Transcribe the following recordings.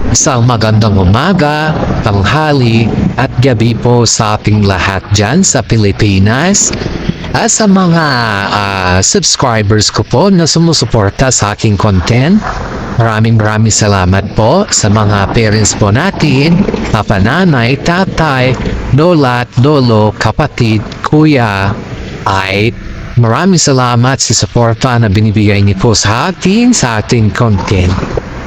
Isang magandang umaga, tanghali at gabi po sa ating lahat dyan sa Pilipinas. At sa mga subscribers ko po na sumusuporta sa aking content, maraming salamat po sa mga parents po natin, papa, nanay, tatay, lola at lolo, kapatid, kuya, ay maraming salamat sa suporta na binibigay niyo po sa ating content.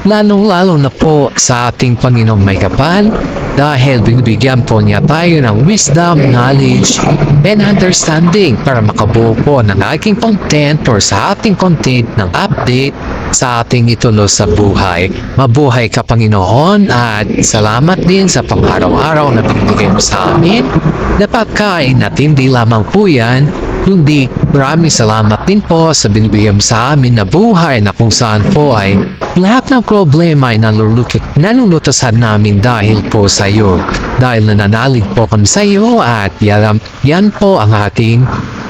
Lalong-lalo na po sa ating Panginoong may kapal dahil binibigyan po niya tayo ng wisdom, knowledge, and understanding para makabuo po ng aking content or sa ating content ng update sa ating itulos sa buhay. Mabuhay ka, Panginoon, at salamat din sa pang-araw-araw na binibigay mo sa amin. Napakain at hindi lamang po yan, kundi maraming salamat din po sa binibigyan mo sa amin na buhay na kung saan po ay lahat ng problema ay nalulutasan namin dahil po sa iyo. Dahil nananalig po kami sa iyo at yan po ang ating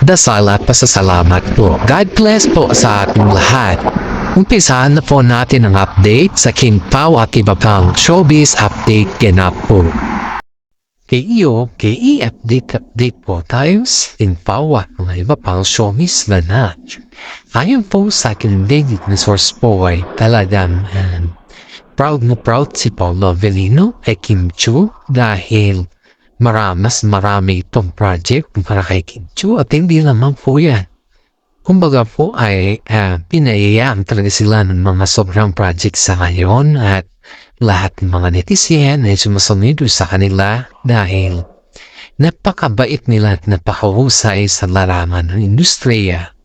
dasal at pasasalamat po. God bless po sa ating lahat. Umpisahan na po natin ang update sa King Pao at iba pang showbiz update ganap po. Update po tayo sa King Pao at mga iba pang showbiz ganap. Ayon po sa aking daily na source po ay talagang proud si Paolo Avellino kay Kim Chiu dahil mas marami itong project para kay Kim Chiu at hindi naman po yan. Kumbaga po ay pinayayaan talaga sila ng mga sobrang project sa ngayon at lahat ng mga netizen ay sumusunod sa kanila dahil napakabait nila at napakahusay sa larangan ng industriya.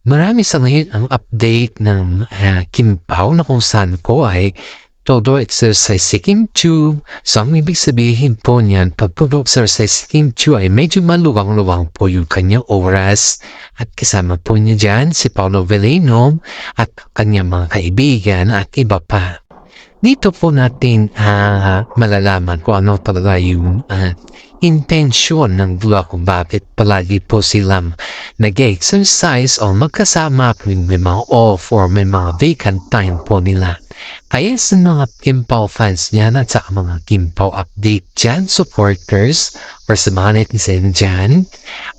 Marami sa ngayon ang update ng King Pao na kung saan po ay todo exercise si Kim Chiu. So ang ibig sabihin po niyan, pag exercise si Kim Chiu ay medyo maluwang-luwang po yung kanyang oras at kasama po niya dyan si Paolo Avellino at kanyang mga kaibigan at iba pa. Dito po natin malalaman kung ano talaga yung intensyon ng dua kung bakit palagi po silang nag-exercise o magkasama kung may mga off or may mga vacant time po nila. Kaya sa mga Kim Pao fans niyan at sa mga Kim Pao update dyan, supporters or sa mga netizen dyan,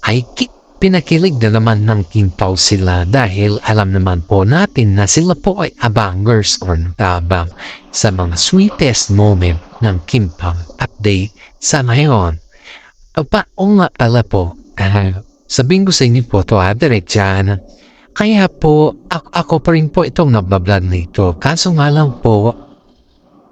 ay pinakilig na naman ng King Pao sila dahil alam naman po natin na sila po ay abangers or nag-aabang sa mga sweetest moment ng King Pao update sa ngayon. O nga pala po, sabihin ko sa inyo po ito direct dyan, kaya po ako pa rin po itong nabablog nito. Kaso nga lang po,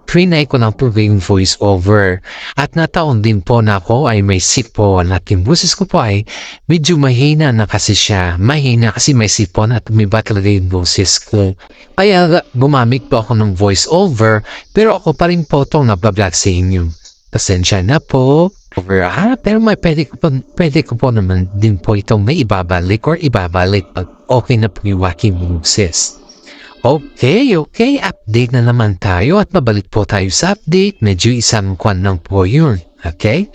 trinay ko ng proving voice over at nataon din po na ako ay may sipon at yung boses ko po ay medyo mahina na kasi siya. Mahina kasi may sipon at umiba talaga yung boses ko. Kaya gumamit po ako ng voice over pero ako pa rin po itong nabablog sa inyo. Pasensya na po. Pero may pwede ko po naman din po itong may ibabalik pag okay na po yung aking boses. Okay, update na naman tayo at mabalik po tayo sa update. Medyo isang kwan lang po yun. Okay?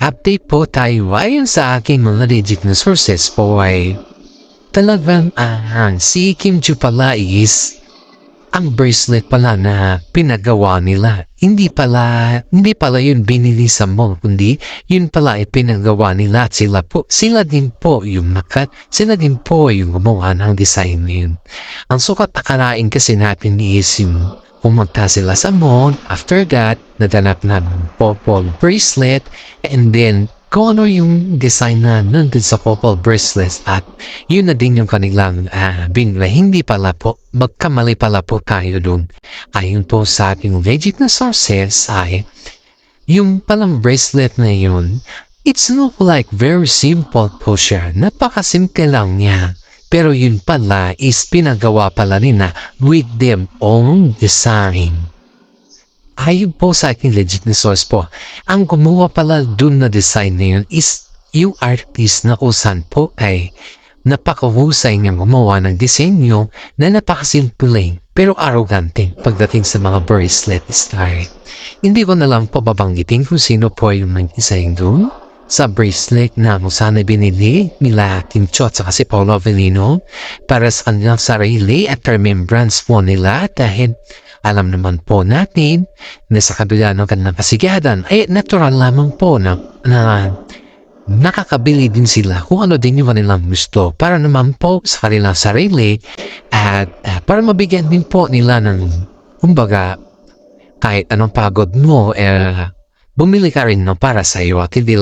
Update po tayo ayon sa aking mga legit na sources po ay talagang si Kim Chiu pala is ang bracelet pala na pinagawa nila. Hindi pala yun binili sa mall, kundi yun pala ay pinagawa nila at sila din po yung gumawa ng design na yun. Ang sukat akalain kasi natin is yung pumunta sila sa mall, after that, nadanap na ng purple bracelet, and then kung ano yung design na nandun sa purple bracelets at yun na din yung kanilang binila. Hindi pala po, magkamali pala po tayo dun. Ayon po sa ating legit na sources ay yung palang bracelet na yun, it's not like very simple po siya. Napakasimple lang niya. Pero yun pala is pinagawa pala nila with them own design. Ayon po sa aking legit na source po, ang gumawa pala dun na design na yun is yung artist na kusan po ay napakahusay niyang gumawa ng disenyo na napakasimple pero arrogante pagdating sa mga bracelet style. Hindi ko na lang po babanggitin kung sino po yung nag-design dun sa bracelet na kung saan binili nila Kim Chiu at saka si Paolo Avellino para sa kanilang sarili at remembrance po nila dahil Alam naman po natin na sa kabila ng kanilang kasigadan ay natural lamang po na nakakabili din sila kung ano din yung kanilang gusto para naman po sa kanilang sarili at para mabigyan din po nila ng kumbaga kahit anong pagod mo bumili ka rin no, para sa iyo at hindi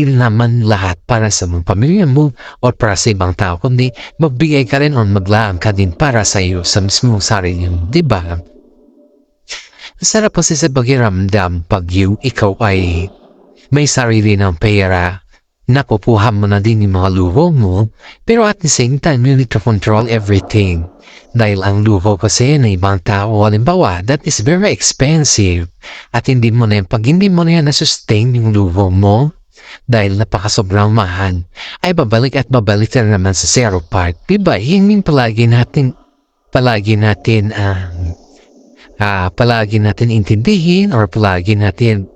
naman lahat para sa mga pamilya mo o para sa ibang tao kundi magbigay ka rin o maglaan ka din para sa iyo sa mismong sarili mo, di ba? Sarap kasi sa pakiramdam pag ikaw ay may sarili ng pera, napupuha mo na din yung mga luho mo, pero at the same time you need to control everything. Dahil ang luho kasi ng ibang tao, halimbawa, that is very expensive. At pag hindi mo na yan na-sustain yung luho mo, dahil napakasobrang mahal, ay babalik na naman sa zero part. Diba? Yun yung palagi natin intindihin or palagi natin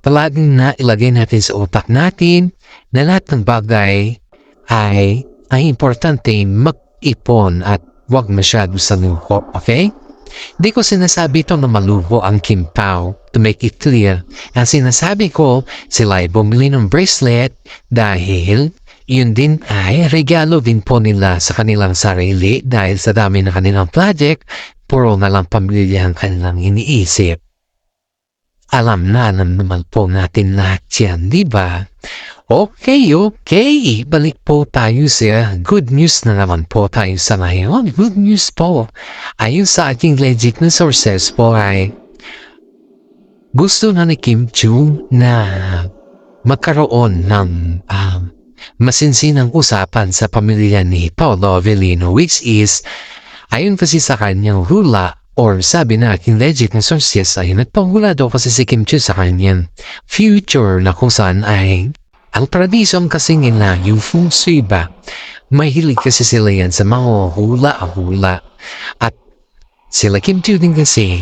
palaging na ilagay natin sa utak natin na lahat ng bagay ay importante mag-ipon at wag masyado sa luho, okay? Di ko sinasabi ito na maluho ang Kim Pao to make it clear. Ang sinasabi ko, sila ay bumili ng bracelet dahil yun din ay regalo din po nila sa kanilang sarili dahil sa dami na kanilang project, puro na lang pamilya ang kanilang iniisip. Alam naman po natin lahat yan, di ba? Okay. Balik po tayo sa good news na naman po tayo sa ngayon. Good news po. Ayon sa ating legit na sources po ay gusto na ni Kim Chiu na magkaroon ng masinsinang usapan sa pamilya ni Paolo Avellino, which is ayon kasi sa kanyang hula or sabi na aking legit na sources ay nagpanghula daw kasi si Kim Chiu sa kanyang future na kung saan ay ang tradisyon kasi nila yung feng shui ba. Mahilig kasi sila yan sa mga hula-hula. At sila Kim Chiu din kasi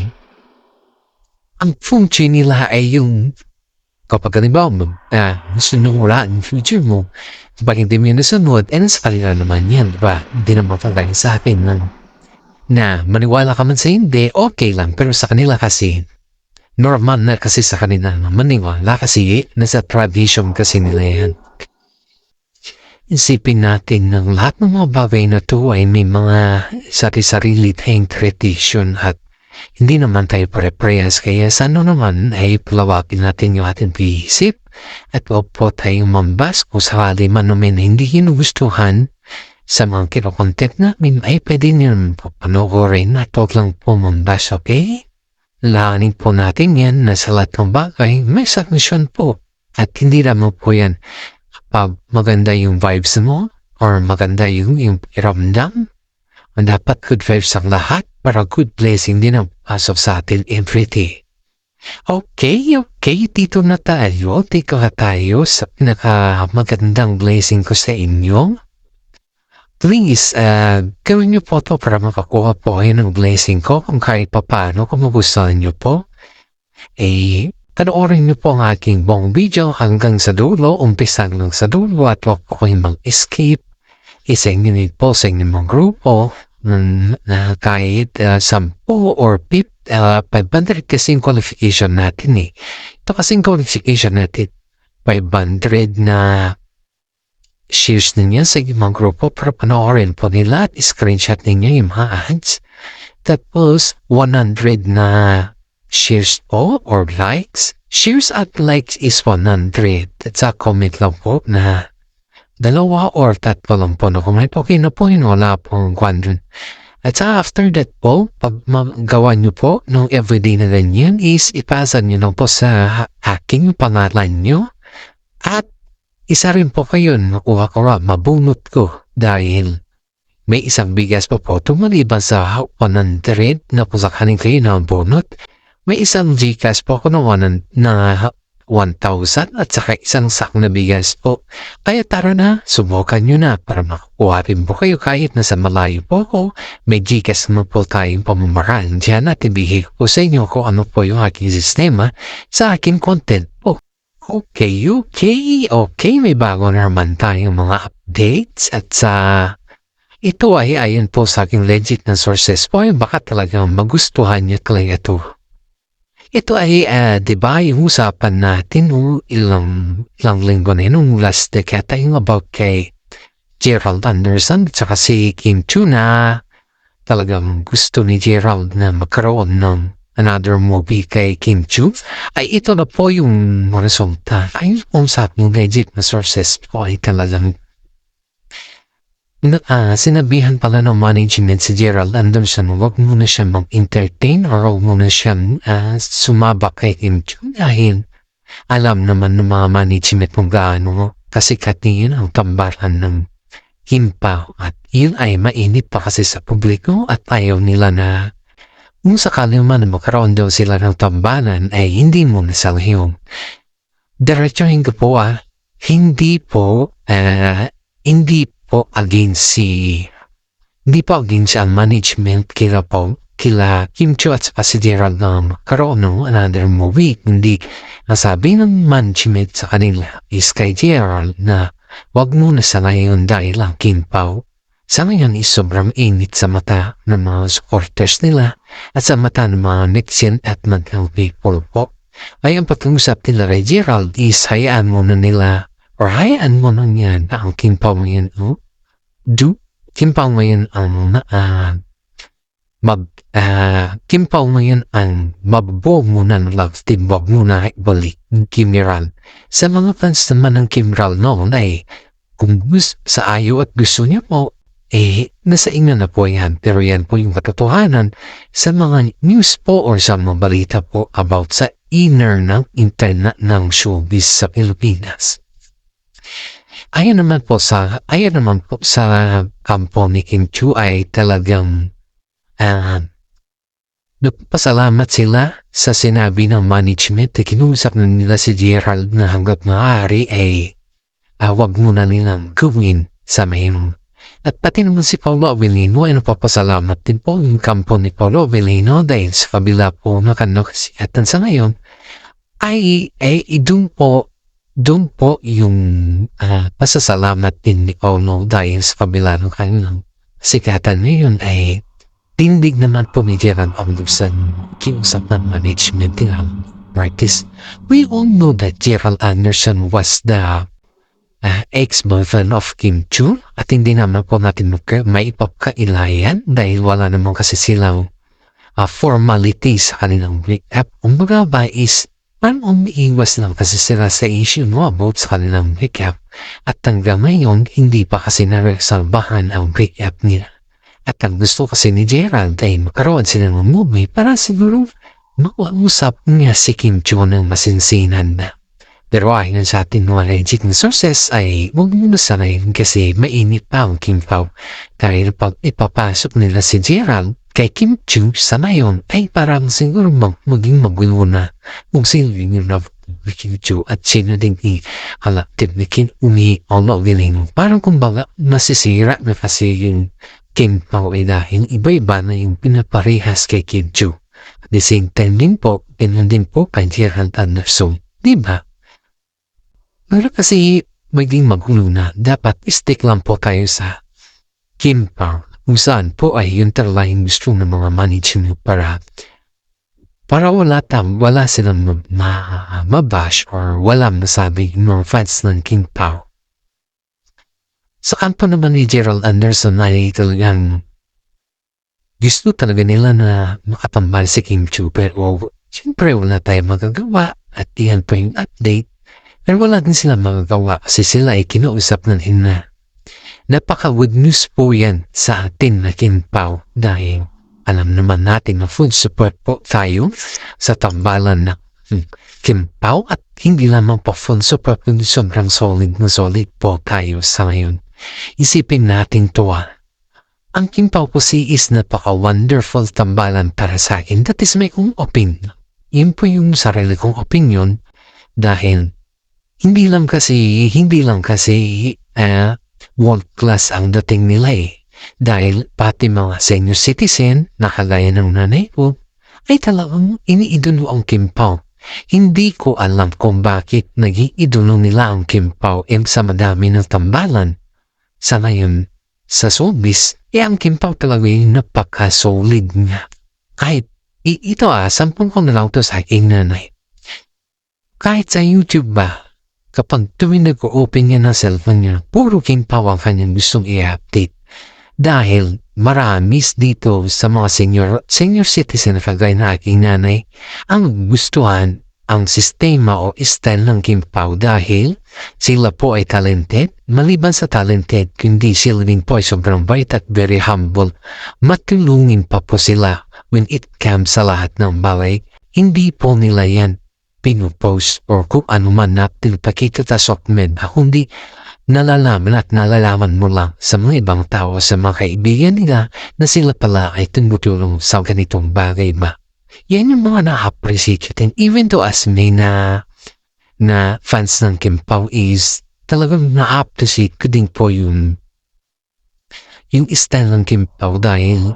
ang feng shui nila ay yung kapag halimbawa sunod yung future mo kapag hindi mo yun nasunod sa kanila naman yan, diba? Hindi naman pagkain sa akin na maniwala ka man sa hindi, okay lang. Pero sa kanila kasi, normal na kasi sa kanila na maniwala kasi nasa tradition kasi nila yan. Isipin natin ng lahat ng mga bagay na to ay may mga sarili tayong tradition at hindi naman tayo pare-parehas. Kaya sana naman ay palawakin natin yung ating pag-iisip at huwag po tayong mambas kung sakali man naman hindi ginugustuhan sa mga kinokontent namin ay pwede niyo naman po panoorin at huwag lang po mambas, okay? Laanin po natin yan na sa lahat ng bagay may submission po at hindi naman po yan kapag maganda yung vibes mo or maganda yung pakiramdam. Dapat good vibes ang lahat para good blessing din ang pasok sa atin everyday. Okay, dito na tayo. Dito na tayo sa pinakamagandang blessing ko sa inyo. Please, gawin niyo po ito para makakuha po kayo ng blessing ko kung kahit pa paano, kung magustuhan niyo po. Panoorin niyo po ang aking buong video hanggang sa dulo, umpisang lang sa dulo at huwag po kayong mag-escape. Isang nyo po sa inyong grupo na kahit 10 or 500 kasing qualification natin eh. Ito kasing qualification natin, 500 na shares ninyo sa mga grupo para panoorin po nila at screenshot ninyo yung mga ads. Tapos, 100 na shares po or likes. Shares at likes is 100. At sa comment lang po na 2 or 3 lang po na comment. Okay na po yun, wala pong quadrant. At sa after that po, pag magawa nyo po nung everyday na ganyan is ipasa nyo lang po sa aking pangalan nyo at isa rin po kayo nakuha ko mabunot ko dahil may isang bigas po tumaliban sa 100 na po sa kanin kayo na bunot. May isang Gcash po ako na 1,000 at saka isang sak na bigas po. Kaya tara na, subukan nyo na para makakuha rin po kayo kahit nasa malayo po ako. May Gcash mo po tayong pamamaraan dyan at ibigay ko sa inyo kung ano po yung aking sistema sa aking content po. Okay, may bago na naman tayong mga updates at sa Ito ay ayon po sa aking legit na sources po ay baka talagang magustuhan niya talaga ito. Ito ay, di ba, yung usapan natin ilang linggo na yun, last decade, yung about kay Gerald Anderson at saka si Kim Chu na talagang gusto ni Gerald na magkaroon ng another movie kay Kim Chu. Ay ito na po yung resulta. Ayon po sa ating legit na sources po ay talagang sinabihan pala ng management si Gerald Anderson, wag muna siya mag-entertain or wag muna siya sumabak kay Kim Chu dahil alam naman ng mga management kung gaano kasikat niya ang tambaran ng Kim Pao at yun ay mainit pa kasi sa publiko at ayaw nila na kung sakali man magkaroon daw sila ng tambalan ay hindi muna sa yung diretsuhin ko po hindi po against ang management kila Kim Chu at si Gerald na magkaroon ng another movie. Hindi nasabi ng management sa kanila is kay Gerald na wag muna sa ngayon dahil ang Kim Pao sa ngayon is sobrang init sa mata ng mga supporters nila at sa mata ng mga netizen at mga people po. Ay ang pag-usap nila kay Gerald is hayaan muna nila or hayaan mo na yan na ang Kim Pao ngayon Kim Pao ngayon ang mabubuo muna ng love team, wag muna ibalik Kim Ral. Sa mga fans naman ng Kim Ral noon ay kung sa ayaw at gusto niya po nasa inyo na po yan, pero yan po yung katotohanan sa mga news po or sa mga balita po about sa inner ng internet ng showbiz sa Pilipinas. Ayan naman po sa kampo ni Kim Chu ay talagang nagpasalamat sila sa sinabi ng management na kinusap na nila si Gerald na hanggat maaari ay wag muna nilang gawin sa mayroon. At pati naman si Paolo Avellino ay napapasalamat din po yung kampo ni Paolo Avellino dahil sa kabila po na kanokasihatan sa ngayon ay doon po yung pasasalamat din ni Paolo dahil sa kabila ng kanilang sikatan ngayon ay tindig naman po ni Gerald Anderson kinusap ng management ng artist. We all know that Gerald Anderson was the ex-boyfriend of Kim Chu at hindi naman po natin may ipapkailayan dahil wala naman kasi silang formalities sa kanilang breakup. Kumbaga ba is parang umiiwas lang kasi sila sa issue about sa kanilang breakup at hanggang ngayon hindi pa kasi naresolbahan ang breakup nila. At ang gusto kasi ni Gerald ay magkaroon sila ng movie para siguro makausap niya si Kim Chu ng masinsinan na. Pero ayon sa ating mga legit na sources ay huwag muna sana yun kasi mainit pa ang Kim Pao. Dahil pag ipapasok nila si Gerald kay Kim Chu sa ngayon ay parang siguro maging magulo na kung sino yung love ni Kim Chu at sino din i-halaptip ni Kim Umi-Olo-Vilino. Parang kumbaga masisira na kasi yung Kim Pao ay dahil iba-iba na yung pinaparehas kay Kim Chu. At the same time din po, ganun din po kay Gerald Anderson. Diba? Pero kasi maging magulo na, dapat stick lang po tayo sa Kim Pao. Kung saan po ay yung talagang gusto ng mga management para wala silang mabash or walang nasabi ng fans ng Kim Pao. Sa kanto naman ni Gerald Anderson ay talagang gusto talaga nila na makatambal si Kim Chu pero siyempre wala tayong magagawa at iyan po yung update. Pero wala din sila magagawa kasi sila ay kinausap na na napaka-good news po yan sa atin na Kim Pao dahil alam naman natin na full support po tayo sa tambalan na Kim Pao at hindi lamang po full support kundi sobrang solid po tayo sa ngayon. Isipin natin to ang Kim Pao po is napaka-wonderful tambalan para sa akin. That is my own opinion. Yun po yung sarili kong opinion dahil hindi lang kasi world class ang dating nila dahil pati mga senior citizen na kagaya ng nanay ko ay talagang iniidolo ang Kim Pao. Hindi ko alam kung bakit naging idolo nila ang Kim Pao sa madami ng tambalan sa ngayon sa showbiz, ang Kim Pao talaga yung napaka-solid niya. Kahit, ito 10 ko na lang to sa aking nanay. Kahit sa YouTube ba, kapag tuwing nag-open niya ng cellphone niya, puro Kim Pao ang kanyang gustong i-update. Dahil maramis dito sa mga senior citizen na kagaya na aking nanay, ang gustuhan ang sistema o style ng Kim Pao dahil sila po ay talented. Maliban sa talented, kundi sila din po ay sobrang bait at very humble. Matulungin pa po sila when it comes sa lahat ng bagay. Hindi po nila yan pinupost or kung ano man na pinapakita sa social media, kundi nalalaman mo lang sa mga ibang tao, sa mga kaibigan nila na sila pala ay tumutulong sa ganitong bagay ba. Yan yung mga na-appreciate natin. Even though as may na fans ng Kim Pao is talagang na-appreciate ko din po yung style ng Kim Pao dahil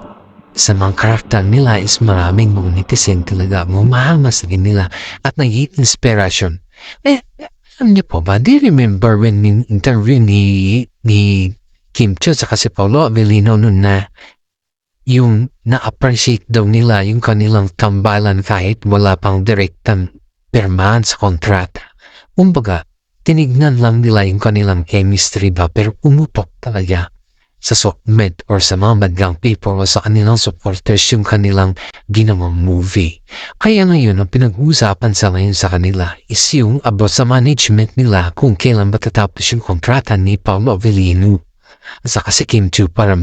sa mga karakter nila is maraming mga netizen talaga mahamas sa nila at naging inspiration. Alam niyo po ba, do you remember when in interview ni Kim Chiu sa si Paolo Avellino nun na yung na-appreciate daw nila yung kanilang tambalan kahit wala pang direktang permahan sa kontrata. Kumbaga, tinignan lang nila yung kanilang chemistry ba pero umutok talaga sa softmed or sa mga madlang people o sa kanilang supporters yung kanilang ginawang movie. Kaya ngayon, ang pinag-uusapan sa ngayon sa kanila is yung about sa management nila kung kailan matatapos yung kontrata ni Paolo Avellino at saka si Kim Chiu para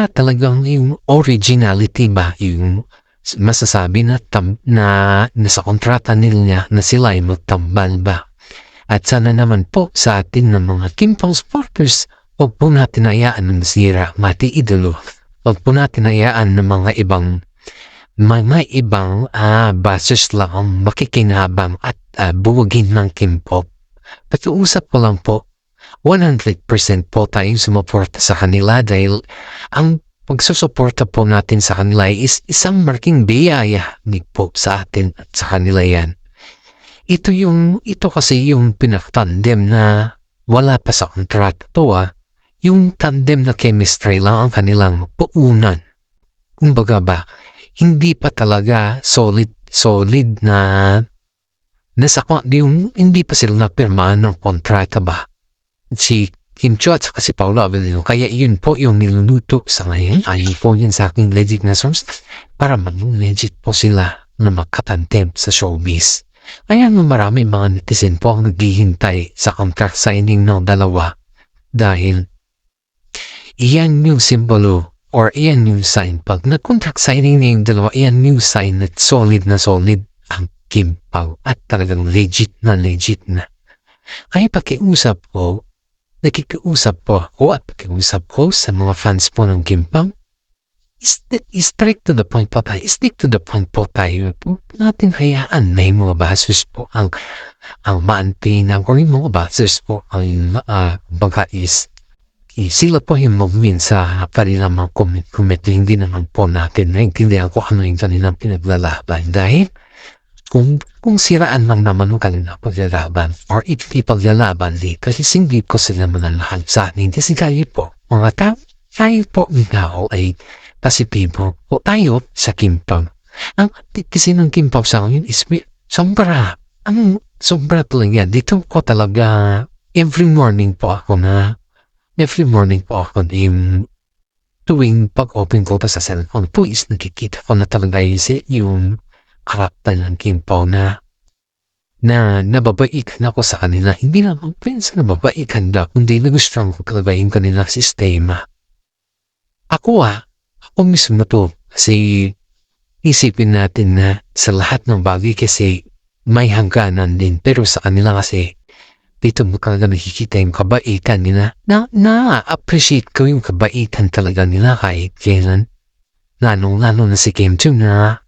talagang yung originality ba, yung masasabi na sa kontrata nila na sila ay magtambal ba. At sana naman po sa atin ng mga Kim Pao supporters, huwag po natin hayaan ng nasira, mati idolo. Huwag po natin hayaan ng mga ibang bases lang ang makikinabang at buwagin ng Kim Pao. Pakiusap ko lang po, 100% po tayong sumuporta sa kanila dahil ang pagsusuporta po natin sa kanila is isang malaking biyaya po sa atin at sa kanila yan. Ito kasi yung pinaka-tandem na wala pa sa kontrata to yung tandem na chemistry lang ang kanilang puunan. Kumbaga ba, hindi pa talaga solid na hindi pa sila napirmahan ng kontrata ba. Si Kim Chiu at si Paolo Avellino, kaya yun po yung niluluto sa ngayon. Ayun po yun sa aking legit na source para mag-legit po sila na magkatandem sa showbiz. Kaya marami mga netizen po ang naghihintay sa contract signing ng dalawa dahil iyan yung simbolo or iyan yung sign. Pag nag-contract signing na yung dalawa, iyan yung sign na solid ang Kim Pao at talagang legit na. Kaya nakikiusap po ako sa mga fans po ng Kim Pao. Straight to the point po tayo. Stick to the point po tayo. Natin hayaan na yung mga basis po ang maanpinang or yung mga basis po ang baga is sila po yung mag-win sa kanilang mga comment. Hindi naman po natin naintindihan ko ano yung kanilang pinaglalaban dahil kung siraan lang naman ang kanilang paglalaban or if paglalaban dito kasi hindi ko sila manalahan sa atin kasi kayo po mga tao tayo po ikaw ay pasipibo o tayo sa Kim Pao. Ang kasi ng Kim Pao sa ngayon is sobra talaga dito ko talaga every morning po ako tuwing pag-open ko pa sa cellphone po is nakikita ko na talaga yung karakter ng Kim Pao na nababaikan ako sa kanila. Hindi naman pinsa nababaikan na kundi nagustuhan ko talaga yung kanilang sistema. Ako mismo to kasi isipin natin na sa lahat ng bagay kasi may hangganan din pero sa kanila kasi dito mo talaga nakikita yung kabaitan nila. Na-appreciate ko yung kabaitan talaga nila kahit kailan. Lalo na si Kim Chiu na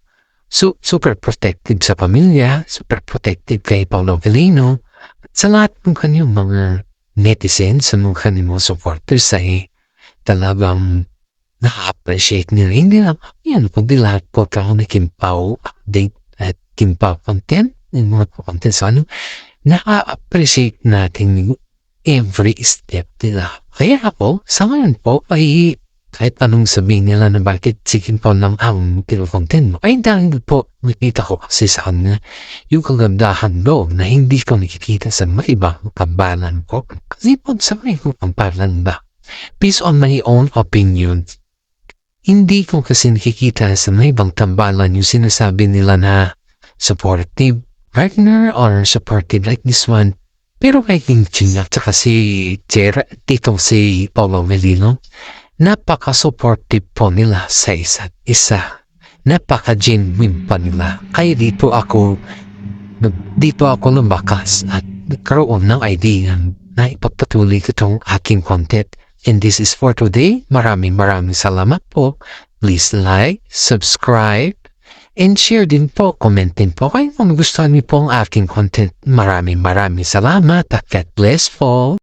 super protective sa pamilya, super protective kay Paolo Avellino. Sa lahat ng kanyang mga netizens, sa mga kanyang supporters ay talagang na-appreciate nila. Hindi lang yan, kundi lahat po karoon ni Kim Pao update at Kim Pao content, yung mga content sa na-appreciate natin every step nila. Kaya ako, sa ngayon po, ay kahit anong sabihin nila na bakit sikin po ng ang content mo, ay dahil po nakita ko kasi sa kanila yung kagandahan doon na hindi ko nakikita sa mga ibang tambalan ko. Kasi po sa mga tambalan ba, based on my own opinion, hindi ko kasi nakikita sa mga ibang tambalan yung sinasabi nila na supportive partner or supportive like this one. Pero kay King Ching at saka si Tito si Paulo Melino, napaka-supportive po nila sa isa't isa. Napaka-genuine pa nila. Kaya dito ako lumakas at nagkaroon ng idea na ipagpatuloy ko itong aking content. And this is for today. Maraming salamat po. Please like, subscribe, and share din po, comment din po kayo kung gusto niyo po ang aking content. Maraming salamat at God bless po.